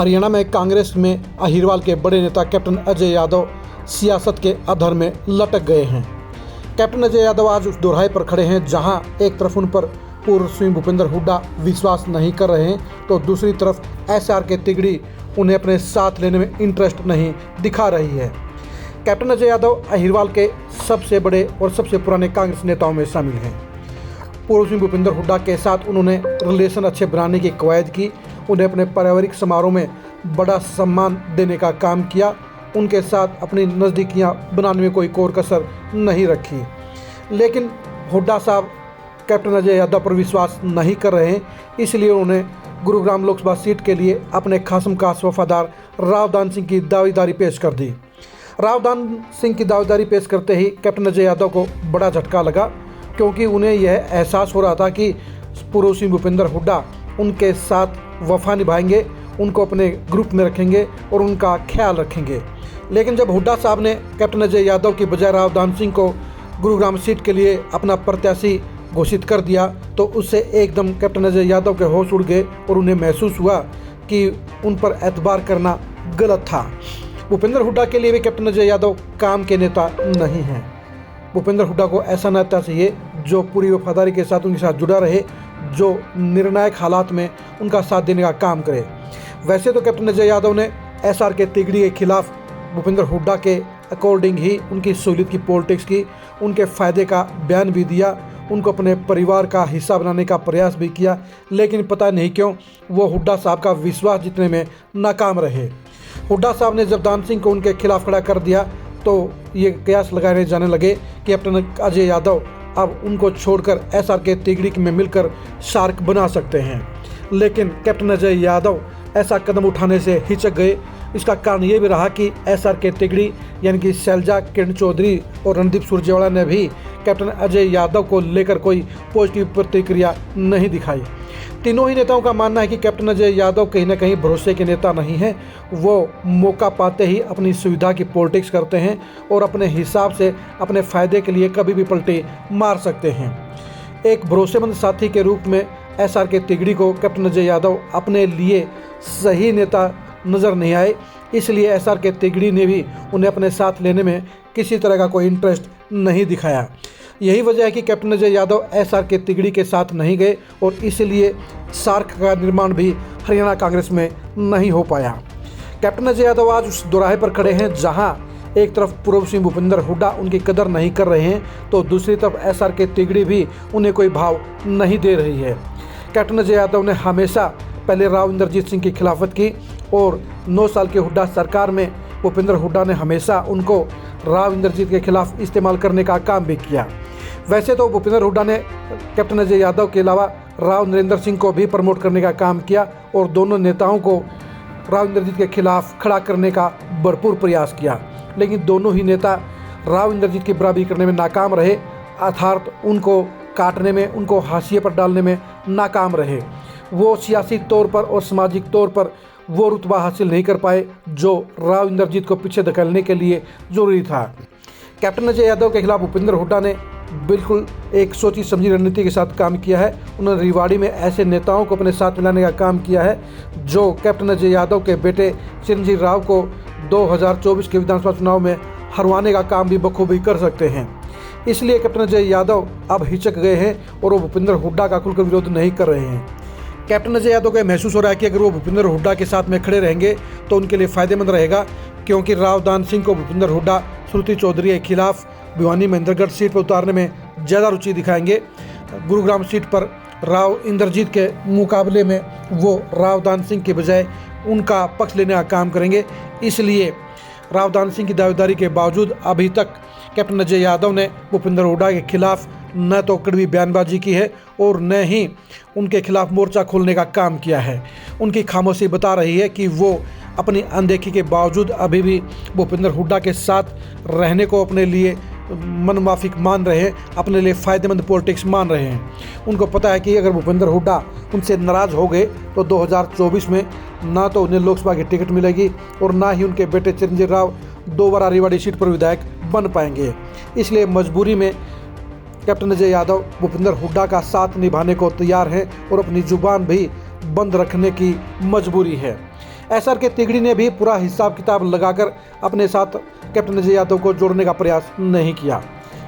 हरियाणा में कांग्रेस में अहिरवाल के बड़े नेता कैप्टन अजय यादव सियासत के अधर में लटक गए हैं। कैप्टन अजय यादव आज उस दोराहे पर खड़े हैं जहां एक तरफ उन पर पूर्व सीएम भूपेंद्र हुड्डा विश्वास नहीं कर रहे हैं तो दूसरी तरफ एसआर के तिगड़ी उन्हें अपने साथ लेने में इंटरेस्ट नहीं दिखा रही है। कैप्टन अजय यादव अहिरवाल के सबसे बड़े और सबसे पुराने कांग्रेस नेताओं में शामिल हैं। पूर्व सीएम भूपेंद्र हुड्डा के साथ उन्होंने रिलेशन अच्छे बनाने की कवायद की, उन्हें अपने पारिवारिक समारोह में बड़ा सम्मान देने का काम किया, उनके साथ अपनी नज़दीकियां बनाने में कोई कोर कसर नहीं रखी। लेकिन हुड्डा साहब कैप्टन अजय यादव पर विश्वास नहीं कर रहे हैं, इसलिए उन्हें गुरुग्राम लोकसभा सीट के लिए अपने खासम खास वफादार रावदान सिंह की दावेदारी पेश कर दी। रावदान सिंह की दावेदारी पेश करते ही कैप्टन अजय यादव को बड़ा झटका लगा, क्योंकि उन्हें यह एहसास हो रहा था कि पूर्व सीएम भूपेंद्र हुड्डा उनके साथ वफा निभाएंगे, उनको अपने ग्रुप में रखेंगे और उनका ख्याल रखेंगे। लेकिन जब हुड्डा साहब ने कैप्टन अजय यादव की बजाय रावदान सिंह को गुरुग्राम सीट के लिए अपना प्रत्याशी घोषित कर दिया तो उससे एकदम कैप्टन अजय यादव के होश उड़ गए और उन्हें महसूस हुआ कि उन पर एतबार करना गलत था। भूपेंद्र हुड्डा के लिए भी कैप्टन अजय यादव काम के नेता नहीं हैं। भूपेंद्र हुड्डा को ऐसा नेता चाहिए जो पूरी वफादारी के साथ उनके साथ जुड़ा रहे, जो निर्णायक हालात में उनका साथ देने का काम करे। वैसे तो कैप्टन अजय यादव ने एसआर के तिगड़ी के खिलाफ भूपेंद्र हुड्डा के अकॉर्डिंग ही उनकी सहूलियत की पॉलिटिक्स की, उनके फ़ायदे का बयान भी दिया, उनको अपने परिवार का हिस्सा बनाने का प्रयास भी किया, लेकिन पता नहीं क्यों वो हुड्डा साहब का विश्वास जीतने में नाकाम रहे। हुड्डा साहब ने जब दान सिंह को उनके खिलाफ खड़ा कर दिया तो ये कयास लगाए जाने लगे कि कैप्टन अजय यादव अब उनको छोड़कर एसआर के तिगड़ी में मिलकर शार्क बना सकते हैं। लेकिन कैप्टन अजय यादव ऐसा कदम उठाने से हिचक गए। इसका कारण ये भी रहा कि एसआर के तिगड़ी यानी कि शैलजा किरण चौधरी और रणदीप सुरजेवाला ने भी कैप्टन अजय यादव को लेकर कोई पॉजिटिव प्रतिक्रिया नहीं दिखाई। तीनों ही नेताओं का मानना है कि कैप्टन अजय यादव कहीं ना कहीं भरोसे के नेता नहीं हैं। वो मौका पाते ही अपनी सुविधा की पॉलिटिक्स करते हैं और अपने हिसाब से अपने फ़ायदे के लिए कभी भी पलटी मार सकते हैं। एक भरोसेमंद साथी के रूप में एसआर के तिगड़ी को कैप्टन अजय यादव अपने लिए सही नेता नज़र नहीं आए, इसलिए एसआर के तिगड़ी ने भी उन्हें अपने साथ लेने में किसी तरह का कोई इंटरेस्ट नहीं दिखाया। यही वजह है कि कैप्टन अजय यादव एसआर के तिगड़ी के साथ नहीं गए और इसलिए शार्क का निर्माण भी हरियाणा कांग्रेस में नहीं हो पाया। कैप्टन अजय यादव आज उस दोराहे पर खड़े हैं जहां एक तरफ पूर्व सीएम भूपेंद्र हुड्डा उनकी कदर नहीं कर रहे हैं तो दूसरी तरफ एसआर के तिगड़ी भी उन्हें कोई भाव नहीं दे रही है। कैप्टन अजय यादव ने हमेशा पहले राव इंद्रजीत सिंह की खिलाफत की और 9 साल के हुड्डा सरकार में भूपेंद्र हुड्डा ने हमेशा उनको राव इंद्रजीत के खिलाफ इस्तेमाल करने का काम भी किया। वैसे तो भूपेंद्र हुड्डा ने कैप्टन अजय यादव के अलावा राव नरेंद्र सिंह को भी प्रमोट करने का काम किया और दोनों नेताओं को राव इंद्रजीत के खिलाफ खड़ा करने का भरपूर प्रयास किया, लेकिन दोनों ही नेता राव इंद्रजीत की बराबरी करने में नाकाम रहे, अर्थात उनको काटने में, उनको हाशिए पर डालने में नाकाम रहे। वो सियासी तौर पर और सामाजिक तौर पर वो रुतबा हासिल नहीं कर पाए जो राव इंद्रजीत को पीछे धकेलने के लिए ज़रूरी था। कैप्टन अजय यादव के खिलाफ भूपेंद्र हुड्डा ने बिल्कुल एक सोची समझी रणनीति के साथ काम किया है। उन्होंने रेवाड़ी में ऐसे नेताओं को अपने साथ मिलाने का काम किया है जो कैप्टन अजय यादव के बेटे चिरंजीव राव को 2024 के विधानसभा चुनाव में हरवाने का काम भी बखूबी कर सकते हैं। इसलिए कैप्टन अजय यादव अब हिचक गए हैं और वो भूपेंद्र हुड्डा का खुलकर विरोध नहीं कर रहे हैं। कैप्टन अजय यादव को महसूस हो रहा है कि अगर वो भूपेंद्र हुड्डा के साथ में खड़े रहेंगे तो उनके लिए फ़ायदेमंद रहेगा, क्योंकि रावदान सिंह को भूपेंद्र हुड्डा श्रुति चौधरी के खिलाफ भिवानी महेंद्रगढ़ सीट पर उतारने में ज़्यादा रुचि दिखाएंगे। गुरुग्राम सीट पर राव इंद्रजीत के मुकाबले में वो रावदान सिंह के बजाय उनका पक्ष लेने का काम करेंगे। इसलिए रावदान सिंह की दावेदारी के बावजूद अभी तक कैप्टन अजय यादव ने भूपेंद्र हुड्डा के खिलाफ न तो कड़वी बयानबाजी की है और न ही उनके खिलाफ मोर्चा खोलने का काम किया है। उनकी खामोशी बता रही है कि वो अपनी अनदेखी के बावजूद अभी भी भूपेंद्र हुड्डा के साथ रहने को अपने लिए मनमाफिक मान रहे हैं, अपने लिए फ़ायदेमंद पॉलिटिक्स मान रहे हैं। उनको पता है कि अगर भूपेंद्र हुड्डा उनसे नाराज़ हो गए तो 2024 में ना तो उन्हें लोकसभा की टिकट मिलेगी और ना ही उनके बेटे चिरंजीव राव दोबारा रेवाड़ी सीट पर विधायक बन पाएंगे। इसलिए मजबूरी में कैप्टन अजय यादव भूपेंद्र हुड्डा का साथ निभाने को तैयार हैं और अपनी जुबान भी बंद रखने की मजबूरी है। एसआर के तिगड़ी ने भी पूरा हिसाब किताब लगाकर अपने साथ कैप्टन अजय यादव को जोड़ने का प्रयास नहीं किया।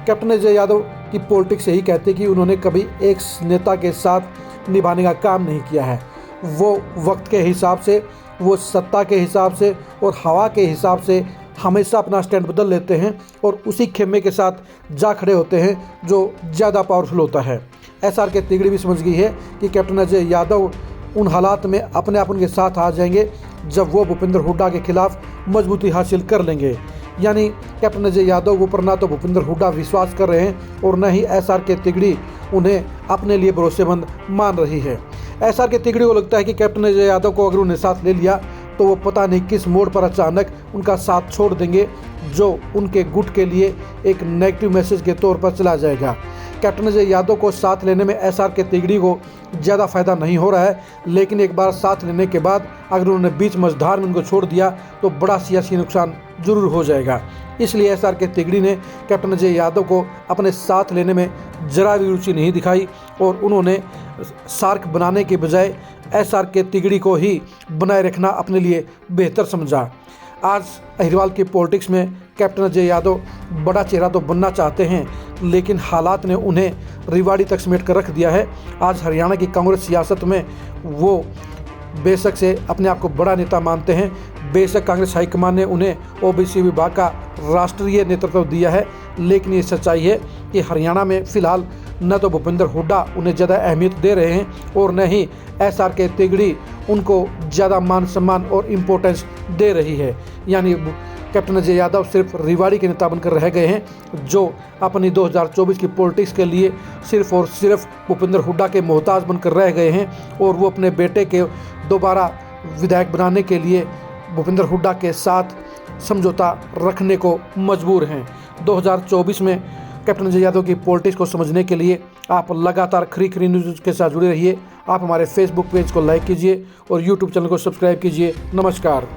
कैप्टन अजय यादव की पॉलिटिक्स यही कहते कि उन्होंने कभी एक नेता के साथ निभाने का काम नहीं किया है। वो वक्त के हिसाब से, वो सत्ता के हिसाब से और हवा के हिसाब से हमेशा अपना स्टैंड बदल लेते हैं और उसी खेमे के साथ जा खड़े होते हैं जो ज़्यादा पावरफुल होता है। एसआर के तिगड़ी भी समझ गई है कि कैप्टन अजय यादव उन हालात में अपने आप उनके साथ आ जाएंगे जब वो भूपेंद्र हुड्डा के खिलाफ मजबूती हासिल कर लेंगे। यानी कैप्टन अजय यादव ऊपर ना तो भूपेंद्र हुड्डा विश्वास कर रहे हैं और न ही एसआर के तिगड़ी उन्हें अपने लिए भरोसेमंद मान रही है। एसआर के तिगड़ी को लगता है कि कैप्टन अजय यादव को अगर उन्हें साथ ले लिया तो वो पता नहीं किस मोड़ पर अचानक उनका साथ छोड़ देंगे, जो उनके गुट के लिए एक नेगेटिव मैसेज के तौर पर चला जाएगा। कैप्टन अजय यादव को साथ लेने में एसआर के तिगड़ी को ज़्यादा फायदा नहीं हो रहा है, लेकिन एक बार साथ लेने के बाद अगर उन्होंने बीच मझधार में उनको छोड़ दिया तो बड़ा सियासी नुकसान जरूर हो जाएगा। इसलिए एसआर के तिगड़ी ने कैप्टन अजय यादव को अपने साथ लेने में जरा भी रुचि नहीं दिखाई और उन्होंने सार्क बनाने के बजाय एसआर के तिगड़ी को ही बनाए रखना अपने लिए बेहतर समझा। आज अहिरवाल की पॉलिटिक्स में कैप्टन अजय यादव बड़ा चेहरा तो बनना चाहते हैं, लेकिन हालात ने उन्हें रिवाड़ी तक समेट कर रख दिया है। आज हरियाणा की कांग्रेस सियासत में वो बेशक से अपने आप को बड़ा नेता मानते हैं। बेशक कांग्रेस हाईकमान ने उन्हें ओबीसी विभाग का राष्ट्रीय नेतृत्व दिया है, लेकिन ये सच्चाई है कि हरियाणा में फिलहाल न तो भूपेंद्र हुड्डा उन्हें ज़्यादा अहमियत दे रहे हैं और न ही एसआर के तिगड़ी उनको ज़्यादा मान सम्मान और इम्पोर्टेंस दे रही है। यानी कैप्टन अजय यादव सिर्फ रिवाड़ी के नेता बनकर रह गए हैं, जो अपनी 2024 की पॉलिटिक्स के लिए सिर्फ और सिर्फ भूपेंद्र हुड्डा के मोहताज बनकर रह गए हैं और वो अपने बेटे के दोबारा विधायक बनाने के लिए भूपेंद्र हुड्डा के साथ समझौता रखने को मजबूर हैं। 2024 में कैप्टन अजय यादव की पॉलिटिक्स को समझने के लिए आप लगातार खरी न्यूज़ के साथ जुड़े रहिए। आप हमारे फेसबुक पेज को लाइक कीजिए और यूट्यूब चैनल को सब्सक्राइब कीजिए। नमस्कार।